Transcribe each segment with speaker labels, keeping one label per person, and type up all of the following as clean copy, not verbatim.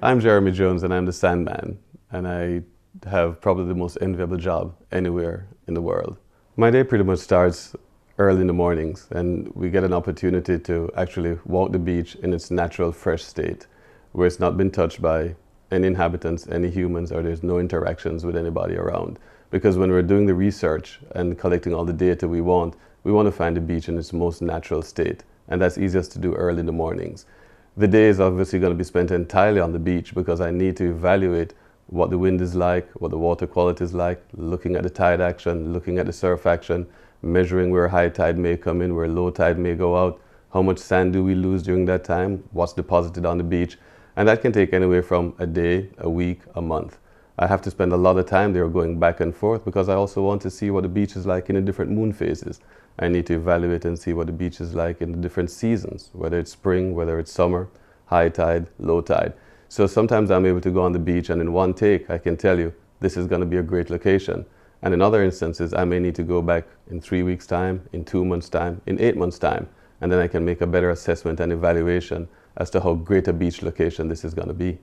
Speaker 1: I'm Jeremy Jones and I'm the Sandman, and I have probably the most enviable job anywhere in the world. My day pretty much starts early in the mornings, and we get an opportunity to actually walk the beach in its natural fresh state, where it's not been touched by any inhabitants, any humans, or there's no interactions with anybody around. Because when we're doing the research and collecting all the data we want to find the beach in its most natural state, and that's easiest to do early in the mornings. The day is obviously going to be spent entirely on the beach because I need to evaluate what the wind is like, what the water quality is like, looking at the tide action, looking at the surf action, measuring where high tide may come in, where low tide may go out, how much sand do we lose during that time, what's deposited on the beach, and that can take anywhere from a day, a week, a month. I have to spend a lot of time there going back and forth because I also want to see what the beach is like in the different moon phases. I need to evaluate and see what the beach is like in the different seasons, whether it's spring, whether it's summer, high tide, low tide. So sometimes I'm able to go on the beach and in one take I can tell you this is going to be a great location. And in other instances I may need to go back in 3 weeks time, in 2 months time, in 8 months time, and then I can make a better assessment and evaluation as to how great a beach location this is going to be.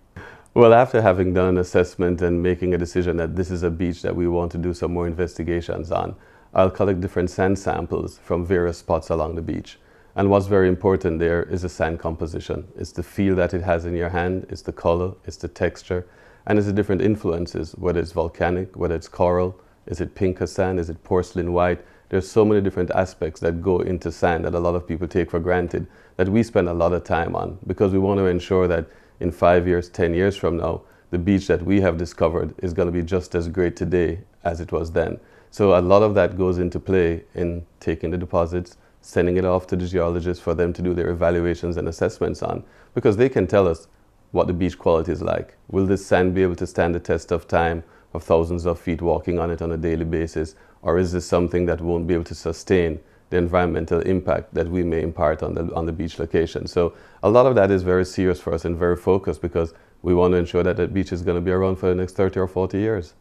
Speaker 1: Well, after having done an assessment and making a decision that this is a beach that we want to do some more investigations on, I'll collect different sand samples from various spots along the beach. And what's very important there is the sand composition. It's the feel that it has in your hand, it's the color, it's the texture, and it's the different influences, whether it's volcanic, whether it's coral, is it pinker sand, is it porcelain white. There's so many different aspects that go into sand that a lot of people take for granted that we spend a lot of time on because we want to ensure that in 5 years, 10 years from now, the beach that we have discovered is going to be just as great today as it was then. So a lot of that goes into play in taking the deposits, sending it off to the geologists for them to do their evaluations and assessments on, because they can tell us what the beach quality is like. Will this sand be able to stand the test of time, of thousands of feet walking on it on a daily basis, or is this something that won't be able to sustain the environmental impact that we may impart on the beach location? So a lot of that is very serious for us and very focused because we want to ensure that the beach is going to be around for the next 30 or 40 years.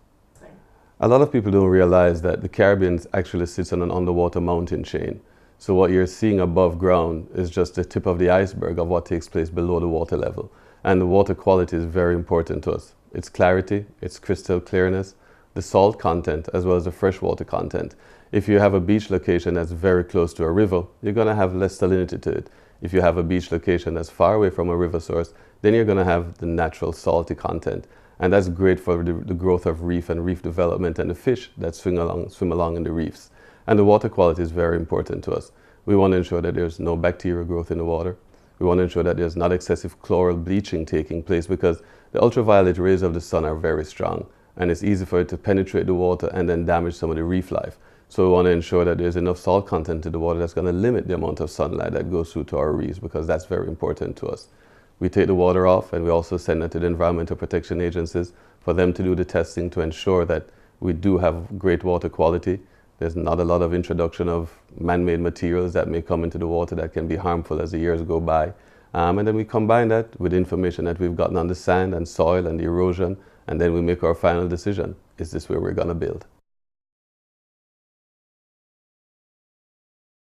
Speaker 1: A lot of people don't realize that the Caribbean actually sits on an underwater mountain chain. So what you're seeing above ground is just the tip of the iceberg of what takes place below the water level. And the water quality is very important to us. Its clarity, its crystal clearness, the salt content, as well as the freshwater content. If you have a beach location that's very close to a river, you're going to have less salinity to it. If you have a beach location that's far away from a river source, then you're going to have the natural salty content. And that's great for the growth of reef and reef development and the fish that swim along in the reefs. And the water quality is very important to us. We want to ensure that there's no bacterial growth in the water. We want to ensure that there's not excessive chloral bleaching taking place because the ultraviolet rays of the sun are very strong and it's easy for it to penetrate the water and then damage some of the reef life. So we want to ensure that there's enough salt content in the water that's going to limit the amount of sunlight that goes through to our reefs because that's very important to us. We take the water off and we also send it to the environmental protection agencies for them to do the testing to ensure that we do have great water quality. There's not a lot of introduction of man-made materials that may come into the water that can be harmful as the years go by. And then we combine that with information that we've gotten on the sand and soil and the erosion, and then we make our final decision. Is this where we're going to build?